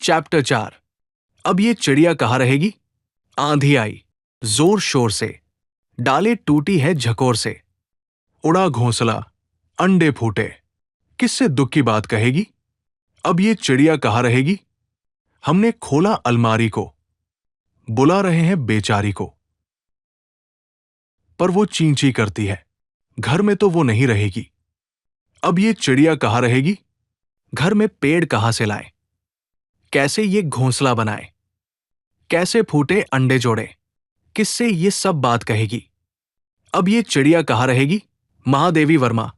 Chapter 4। अब ये चिड़िया कहाँ रहेगी? आंधी आई जोर शोर से, डालें टूटी है झकोर से, उड़ा घोंसला, अंडे फूटे, किससे दुख की बात कहेगी? अब ये चिड़िया कहाँ रहेगी? हमने खोला अलमारी को, बुला रहे हैं बेचारी को, पर वो चीं चीं करती है, घर में तो वो नहीं रहेगी। अब ये चिड़िया कहाँ रहेगी? घर में पेड़ कहाँ से लाएं? कैसे ये घोंसला बनाए? कैसे फूटे अंडे जोड़े? किससे ये सब बात कहेगी? अब ये चिड़िया कहाँ रहेगी? महादेवी वर्मा।